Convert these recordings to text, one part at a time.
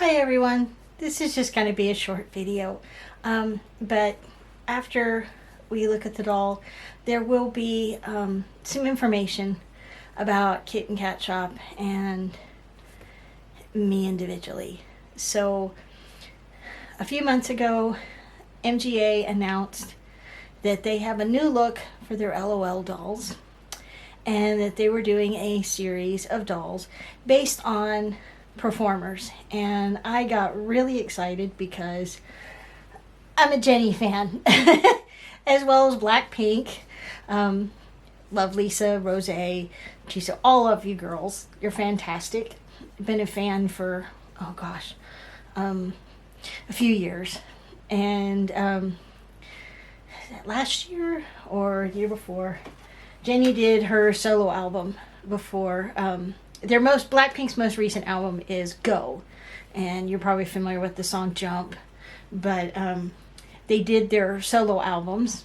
Hi everyone, this is just going to be a short video, but after we look at the doll, there will be some information about Kit and Kat Shop and me individually. So a few months ago, MGA announced that they have a new look for their LOL dolls and that they were doing a series of dolls based on performers, and I got really excited because I'm a Jennie fan as well as BlackPink. Love Lisa, Rose, Chisa, all of you girls, you're fantastic. Been a fan for a few years, and last year or the year before, Jennie did her solo album before. BlackPink's most recent album is Go, and you're probably familiar with the song Jump, but they did their solo albums,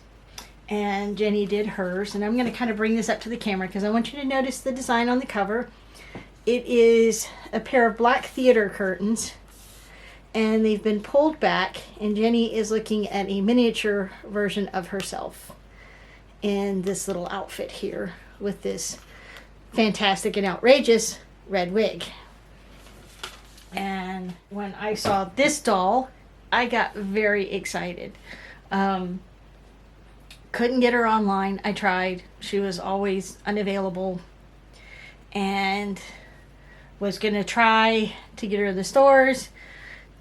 and Jennie did hers, and I'm going to kind of bring this up to the camera because I want you to notice the design on the cover. It is a pair of black theater curtains, and they've been pulled back, and Jennie is looking at a miniature version of herself in this little outfit here with this fantastic and outrageous red wig. And when I saw this doll, I got very excited. Couldn't get her online. I tried. She was always unavailable, and was gonna try to get her in the stores.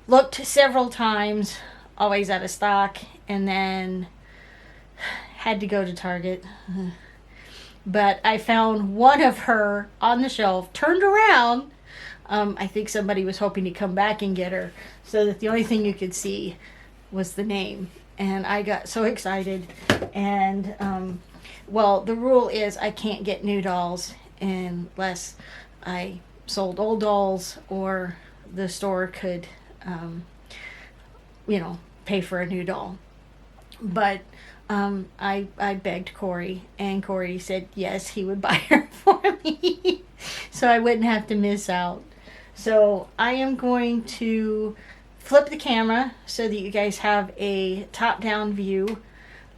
Looked several times, always out of stock, and then had to go to Target. But I found one of her on the shelf, turned around. I think somebody was hoping to come back and get her, so that the only thing you could see was the name. And I got so excited. And, well, the rule is I can't get new dolls unless I sold old dolls or the store could, pay for a new doll. But I begged Corey, and Corey said yes, he would buy her for me so I wouldn't have to miss out. So I am going to flip the camera so that you guys have a top-down view,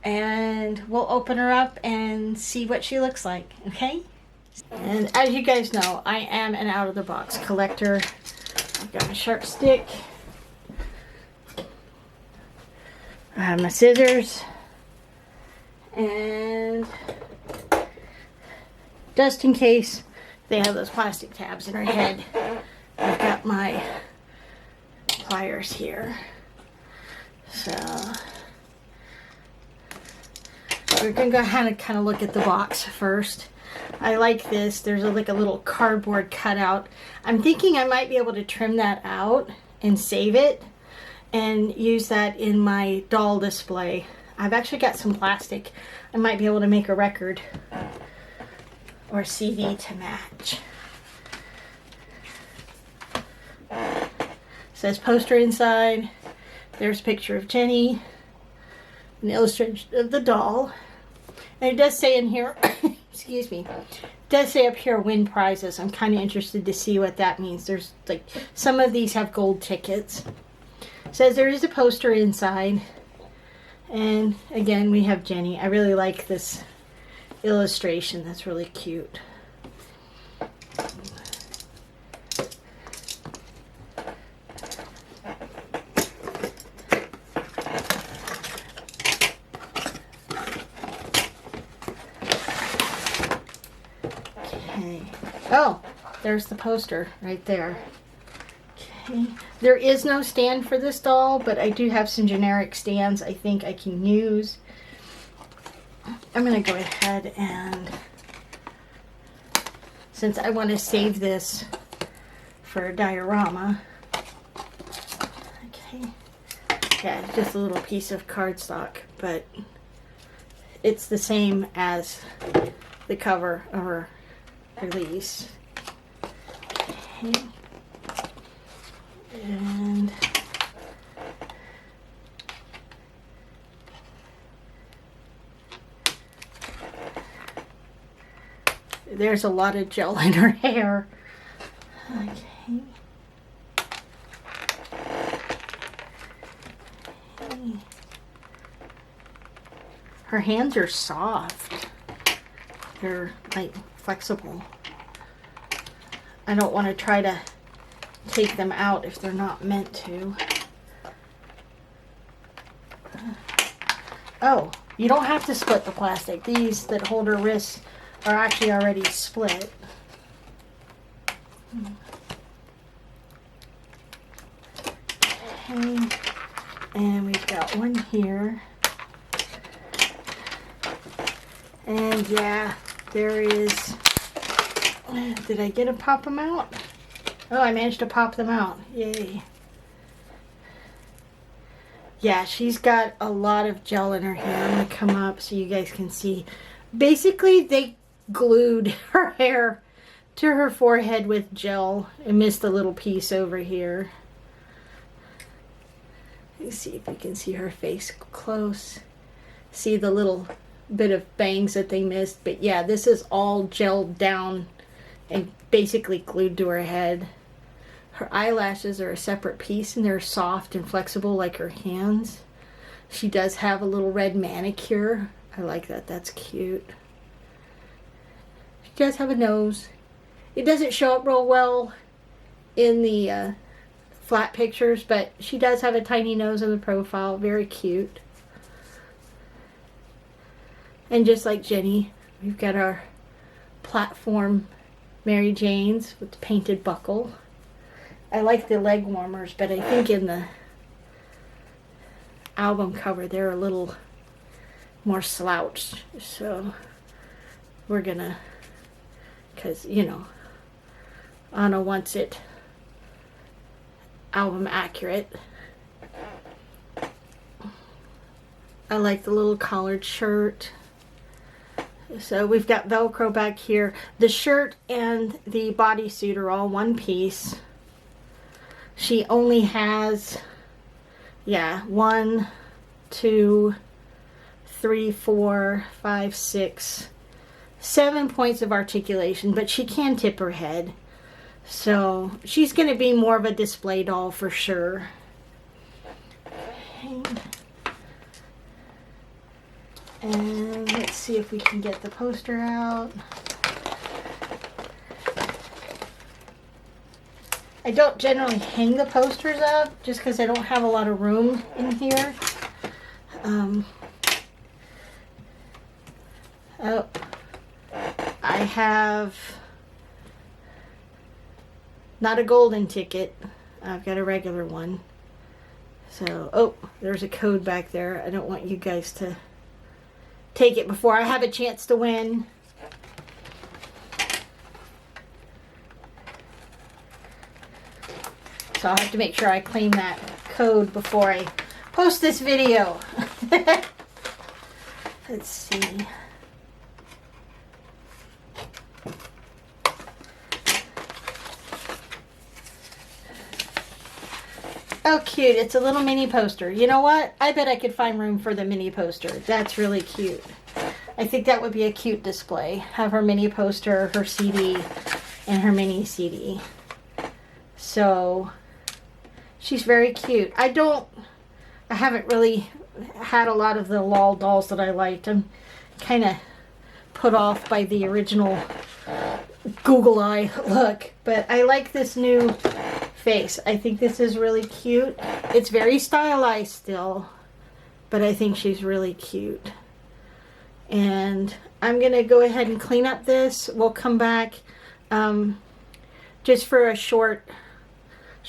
and we'll open her up and see what she looks like, okay? And as you guys know, I am an out-of-the-box collector. I've got my sharp stick, I have my scissors, and just in case they have those plastic tabs in her head, I've got my pliers here. So we're gonna go ahead and kind of look at the box first. I like this. There's like a little cardboard cutout. I'm thinking I might be able to trim that out and save it and use that in my doll display. I've actually got some plastic. I might be able to make a record or CD to match. Says poster inside. There's a picture of Jennie, an illustration of the doll. And it does say in here, excuse me, it does say up here win prizes. I'm kind of interested to see what that means. There's like, some of these have gold tickets. It says there is a poster inside. And again, we have Jennie. I really like this illustration. That's really cute. Okay. Oh, there's the poster right there. Okay. There is no stand for this doll, but I do have some generic stands I think I can use. I'm going to go ahead and, since I want to save this for a diorama, okay, yeah, just a little piece of cardstock, but it's the same as the cover of her release. Okay. And there's a lot of gel in her hair. Okay. Her hands are soft. They're like flexible. I don't want to try to take them out if they're not meant to. Oh, you don't have to split the plastic. These that hold her wrists are actually already split. Okay. And we've got one here. And yeah, there is... Did I get to pop them out? Oh, I managed to pop them out. Yay. Yeah, she's got a lot of gel in her hair. I'm going to come up so you guys can see. Basically, they glued her hair to her forehead with gel and missed a little piece over here. Let's see if we can see her face close. See the little bit of bangs that they missed. But yeah, this is all gelled down and basically glued to her head. Her eyelashes are a separate piece and they're soft and flexible like her hands. She does have a little red manicure. I like that. That's cute. She does have a nose. It doesn't show up real well in the flat pictures, but she does have a tiny nose in the profile. Very cute. And just like Jennie, we've got our platform Mary Janes with the painted buckle. I like the leg warmers, but I think in the album cover they're a little more slouched. So we're gonna, because you know, Anna wants it album accurate. I like the little collared shirt. So we've got Velcro back here. The shirt and the bodysuit are all one piece. She only has, yeah, 1, 2, 3, 4, 5, 6, 7 points of articulation, but she can tip her head. So she's going to be more of a display doll for sure. Okay. And let's see if we can get the poster out. I don't generally hang the posters up just because I don't have a lot of room in here. Oh, I have not a golden ticket. I've got a regular one. So, oh, there's a code back there. I don't want you guys to take it before I have a chance to win. So I'll have to make sure I claim that code before I post this video. Let's see. Oh, cute. It's a little mini poster. You know what? I bet I could find room for the mini poster. That's really cute. I think that would be a cute display. Have her mini poster, her CD, and her mini CD. So, she's very cute. I haven't really had a lot of the LOL dolls that I liked. I'm kind of put off by the original Google Eye look. But I like this new face. I think this is really cute. It's very stylized still, but I think she's really cute. And I'm gonna go ahead and clean up this. We'll come back just for a short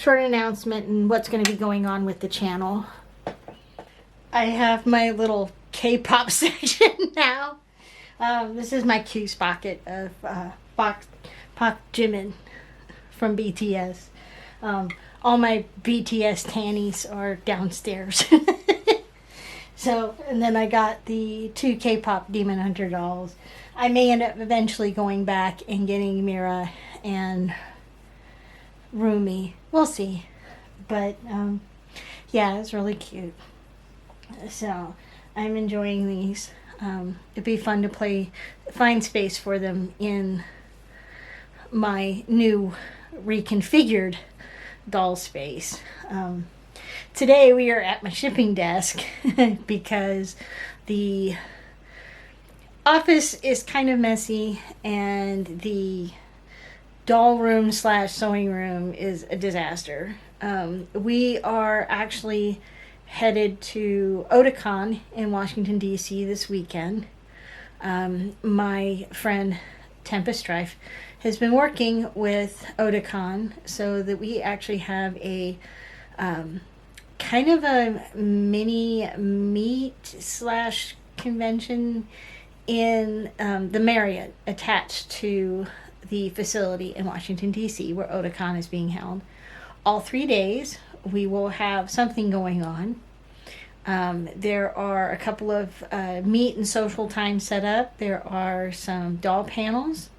announcement and what's going to be going on with the channel. I have my little K-pop section now. This is my Q's pocket of Park Jimin from BTS. All my BTS tannies are downstairs. So, and then I got the 2 K-pop Demon Hunter dolls. I may end up eventually going back and getting Mira and Rumi. We'll see. But, yeah, it's really cute. So, I'm enjoying these. It'd be fun to find space for them in my new reconfigured doll space. Today we are at my shipping desk because the office is kind of messy, and the doll room slash sewing room is a disaster. We are actually headed to Odicon in Washington, D.C. this weekend. My friend Tempest Strife has been working with Odicon so that we actually have a kind of a mini meet slash convention in the Marriott attached to the facility in Washington, D.C., where Odicon is being held. All 3 days, we will have something going on. There are a couple of meet and social times set up. There are some doll panels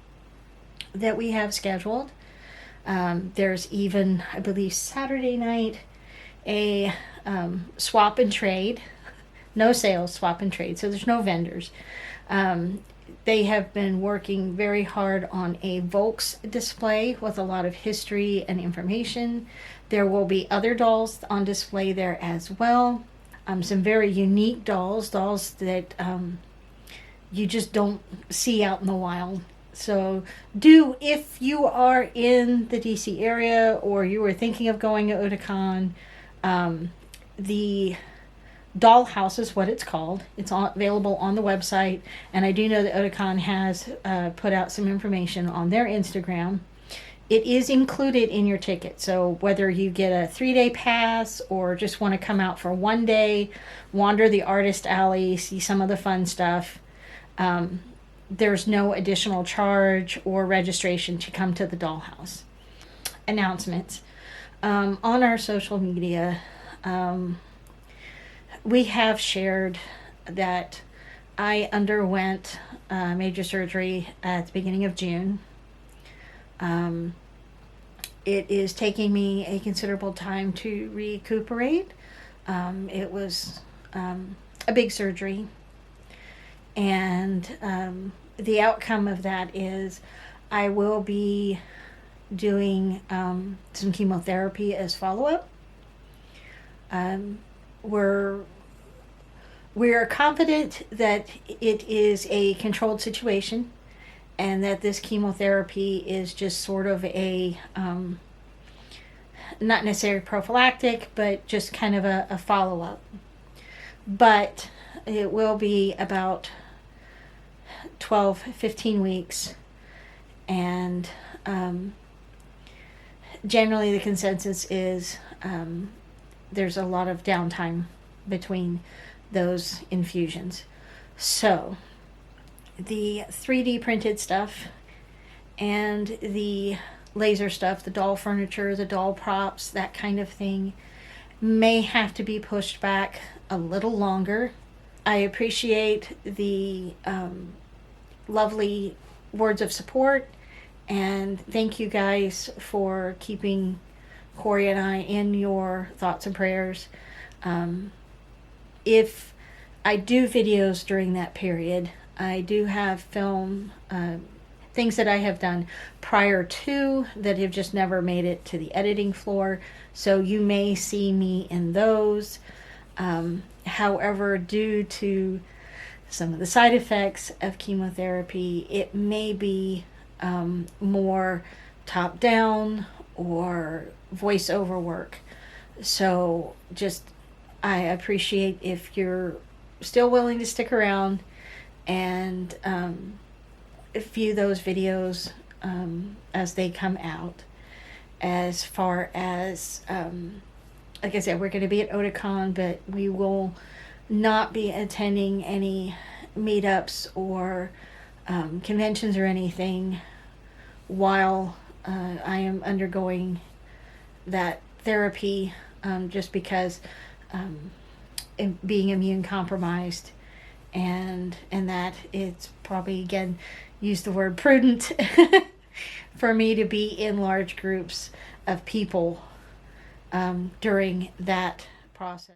that we have scheduled. There's even, I believe, Saturday night, a swap and trade. No sales, swap and trade. So there's no vendors. They have been working very hard on a Volks display with a lot of history and information. There will be other dolls on display there as well. Some very unique dolls that you just don't see out in the wild. So if you are in the DC area or you were thinking of going to Odicon, the Dollhouse is what it's called. It's available on the website, and I do know that Odicon has put out some information on their Instagram. It is included in your ticket, so whether you get a 3-day pass or just want to come out for 1 day, wander the artist alley, see some of the fun stuff, there's no additional charge or registration to come to the Dollhouse. Announcements. On our social media, we have shared that I underwent major surgery at the beginning of June. It is taking me a considerable time to recuperate. It was a big surgery, and the outcome of that is I will be doing some chemotherapy as follow-up. We're confident that it is a controlled situation and that this chemotherapy is just sort of a not necessarily prophylactic, but just kind of a follow-up. But it will be about 12-15 weeks, and generally the consensus is there's a lot of downtime between those infusions. So the 3D printed stuff and the laser stuff, the doll furniture, the doll props, that kind of thing, may have to be pushed back a little longer. I appreciate the lovely words of support, and thank you guys for keeping Corey and I in your thoughts and prayers. If I do videos during that period, I do have film things that I have done prior to that have just never made it to the editing floor, so you may see me in those. However, due to some of the side effects of chemotherapy, it may be more top down or voiceover work. So just, I appreciate if you're still willing to stick around and view those videos as they come out. As far as, like I said, we're going to be at Odicon, but we will not be attending any meetups or conventions or anything while I am undergoing that therapy, just because being immune compromised, and that it's probably, again, use the word prudent for me to be in large groups of people during that process.